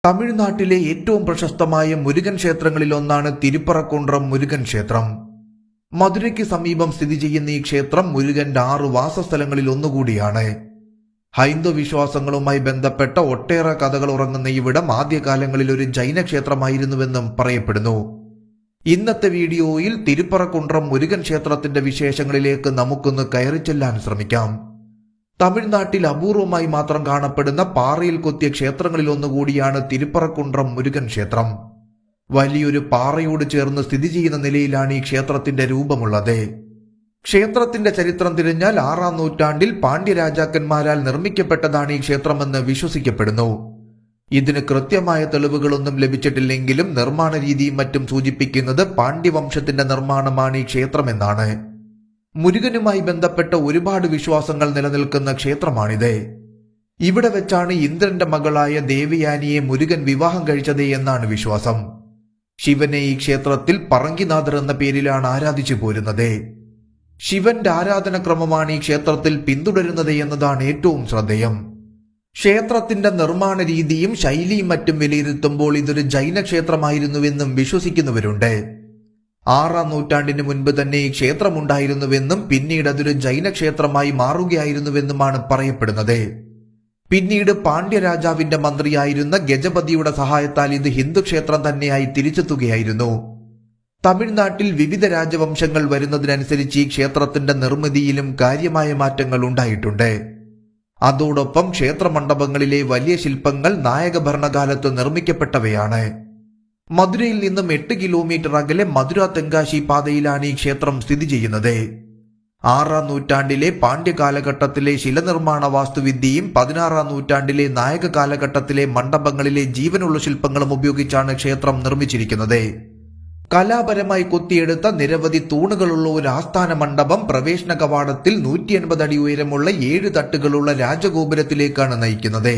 തമിഴ്നാട്ടിലെ ഏറ്റവും പ്രശസ്തമായ മുരുകൻ ക്ഷേത്രങ്ങളിലൊന്നാണ് തിരുപ്പറക്കുണ്ട്രം മുരുകൻ ക്ഷേത്രം. മധുരയ്ക്ക് സമീപം സ്ഥിതി ചെയ്യുന്ന ഈ ക്ഷേത്രം മുരുകന്റെ 6 വാസസ്ഥലങ്ങളിൽ ഒന്നുകൂടിയാണ്. ഹൈന്ദവ വിശ്വാസങ്ങളുമായി ബന്ധപ്പെട്ട ഒട്ടേറെ കഥകൾ ഉറങ്ങുന്ന ഇവിടം ആദ്യകാലങ്ങളിൽ ഒരു ജൈന ക്ഷേത്രമായിരുന്നുവെന്നും പറയപ്പെടുന്നു. ഇന്നത്തെ വീഡിയോയിൽ തിരുപ്പറക്കുണ്ട്രം മുരുകൻ ക്ഷേത്രത്തിന്റെ വിശേഷങ്ങളിലേക്ക് നമുക്കൊന്ന് കയറിച്ചെല്ലാൻ ശ്രമിക്കാം. തമിഴ്നാട്ടിൽ അപൂർവമായി മാത്രം കാണപ്പെടുന്ന പാറയിൽ കൊത്തിയ ക്ഷേത്രങ്ങളിൽ ഒന്നുകൂടിയാണ് തിരുപ്പറക്കുണ്ട്രം മുരുകൻ ക്ഷേത്രം. വലിയൊരു പാറയോട് ചേർന്ന് സ്ഥിതി ചെയ്യുന്ന നിലയിലാണ് ഈ ക്ഷേത്രത്തിന്റെ രൂപമുള്ളത്. ക്ഷേത്രത്തിന്റെ ചരിത്രം തിരഞ്ഞാൽ 6-ാം നൂറ്റാണ്ടിൽ പാണ്ഡ്യരാജാക്കന്മാരാൽ നിർമ്മിക്കപ്പെട്ടതാണ് ഈ ക്ഷേത്രമെന്ന് വിശ്വസിക്കപ്പെടുന്നു. ഇതിന് കൃത്യമായ തെളിവുകളൊന്നും ലഭിച്ചിട്ടില്ലെങ്കിലും നിർമ്മാണ രീതിയും മറ്റും സൂചിപ്പിക്കുന്നത് പാണ്ഡ്യവംശത്തിന്റെ നിർമ്മാണമാണ് ഈ ക്ഷേത്രമെന്നാണ്. മുരുകനുമായി ബന്ധപ്പെട്ട ഒരുപാട് വിശ്വാസങ്ങൾ നിലനിൽക്കുന്ന ക്ഷേത്രമാണിത്. ഇവിടെ വെച്ചാണ് ഇന്ദ്രന്റെ മകളായ ദേവയാനിയെ മുരുകൻ വിവാഹം കഴിച്ചത് എന്നാണ് വിശ്വാസം. ശിവനെ ഈ ക്ഷേത്രത്തിൽ പറങ്കിനാഥർ എന്ന പേരിലാണ് ആരാധിച്ചു പോരുന്നത്. ശിവന്റെ ആരാധനക്രമമാണ് ഈ ക്ഷേത്രത്തിൽ പിന്തുടരുന്നത് എന്നതാണ് ഏറ്റവും ശ്രദ്ധേയം. ക്ഷേത്രത്തിന്റെ നിർമ്മാണ രീതിയും ശൈലിയും മറ്റും വിലയിരുത്തുമ്പോൾ ഇതൊരു ജൈന ക്ഷേത്രമായിരുന്നുവെന്നും വിശ്വസിക്കുന്നവരുണ്ട്. 6-ാം നൂറ്റാണ്ടിന് മുൻപ് തന്നെ ഈ ക്ഷേത്രമുണ്ടായിരുന്നുവെന്നും പിന്നീട് അതൊരു ജൈന ക്ഷേത്രമായി മാറുകയായിരുന്നുവെന്നുമാണ് പറയപ്പെടുന്നത്. പിന്നീട് പാണ്ഡ്യരാജാവിന്റെ മന്ത്രിയായിരുന്ന ഗജപതിയുടെ സഹായത്താൽ ഇത് ഹിന്ദു ക്ഷേത്രം തന്നെയായി തിരിച്ചെത്തുകയായിരുന്നു. തമിഴ്നാട്ടിൽ വിവിധ രാജവംശങ്ങൾ വരുന്നതിനനുസരിച്ച് ഈ ക്ഷേത്രത്തിന്റെ നിർമ്മിതിയിലും കാര്യമായ മാറ്റങ്ങൾ ഉണ്ടായിട്ടുണ്ട്. അതോടൊപ്പം ക്ഷേത്രമണ്ഡപങ്ങളിലെ വലിയ ശില്പങ്ങൾ നായക ഭരണകാലത്ത് നിർമ്മിക്കപ്പെട്ടവയാണ്. മധുരയിൽ നിന്നും 8 കിലോമീറ്റർ അകലെ മധുര തെങ്കാശി പാതയിലാണ് ഈ ക്ഷേത്രം സ്ഥിതി ചെയ്യുന്നത്. 6-ാം നൂറ്റാണ്ടിലെ പാണ്ഡ്യ കാലഘട്ടത്തിലെ ശിലനിർമ്മാണ വാസ്തുവിദ്യയും 16-ാം നൂറ്റാണ്ടിലെ നായക കാലഘട്ടത്തിലെ മണ്ഡപങ്ങളിലെ ജീവനുള്ള ശില്പങ്ങളും ഉപയോഗിച്ചാണ് ക്ഷേത്രം നിർമ്മിച്ചിരിക്കുന്നത്. കലാപരമായി കൊത്തിയെടുത്ത നിരവധി തൂണുകളുള്ള ഒരു ആസ്ഥാന മണ്ഡപം പ്രവേശന കവാടത്തിൽ 180 അടി ഉയരമുള്ള 7 തട്ടുകളുള്ള രാജഗോപുരത്തിലേക്കാണ് നയിക്കുന്നത്.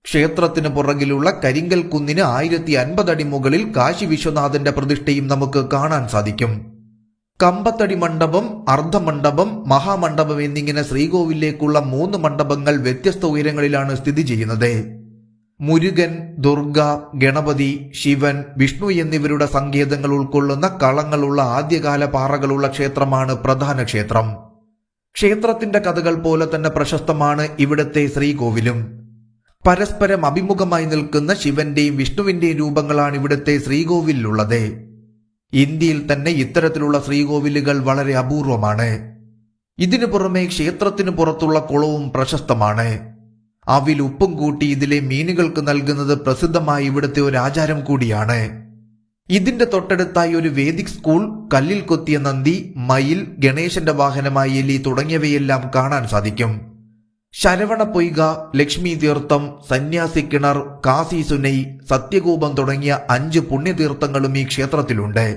ക്ഷേത്രത്തിന് പുറകിലുള്ള കരിങ്കൽ കുന്നിന് 1050 അടി മുകളിൽ കാശി വിശ്വനാഥന്റെ പ്രതിഷ്ഠയും നമുക്ക് കാണാൻ സാധിക്കും. കമ്പത്തടി മണ്ഡപം, അർദ്ധമണ്ഡപം, മഹാമണ്ഡപം എന്നിങ്ങനെ ശ്രീകോവിലേക്കുള്ള 3 മണ്ഡപങ്ങൾ വ്യത്യസ്ത ഉയരങ്ങളിലാണ് സ്ഥിതി ചെയ്യുന്നത്. മുരുകൻ, ദുർഗ, ഗണപതി, ശിവൻ, വിഷ്ണു എന്നിവരുടെ സങ്കേതങ്ങൾ ഉൾക്കൊള്ളുന്ന കളങ്ങളുള്ള ആദ്യകാല പാറകളുള്ള ക്ഷേത്രമാണ് പ്രധാന ക്ഷേത്രം. ക്ഷേത്രത്തിന്റെ കഥകൾ പോലെ തന്നെ പ്രശസ്തമാണ് ഇവിടത്തെ ശ്രീകോവിലും. പരസ്പരം അഭിമുഖമായി നിൽക്കുന്ന ശിവന്റെയും വിഷ്ണുവിന്റെയും രൂപങ്ങളാണ് ഇവിടുത്തെ ശ്രീകോവിലുള്ളത്. ഇന്ത്യയിൽ തന്നെ ഇത്തരത്തിലുള്ള ശ്രീകോവിലുകൾ വളരെ അപൂർവമാണ്. ഇതിനു പുറമെ ക്ഷേത്രത്തിനു പുറത്തുള്ള കുളവും പ്രശസ്തമാണ്. അവിൽ ഉപ്പും കൂട്ടി ഇതിലെ മീനുകൾക്ക് നൽകുന്നത് പ്രസിദ്ധമായ ഇവിടുത്തെ ഒരു ആചാരം കൂടിയാണ്. ഇതിന്റെ തൊട്ടടുത്തായി ഒരു വേദിക് സ്കൂൾ, കല്ലിൽ കൊത്തിയ നന്ദി, മയിൽ, ഗണേശന്റെ വാഹനമായ എലി തുടങ്ങിയവയെല്ലാം കാണാൻ സാധിക്കും. ശരവണ പൊയ്ക, ലക്ഷ്മി തീർത്ഥം, സന്യാസി കിണർ, കാശി സുനൈ, സത്യകൂപം തുടങ്ങിയ 5 പുണ്യതീർത്ഥങ്ങളും ഈ ക്ഷേത്രത്തിലുണ്ട്.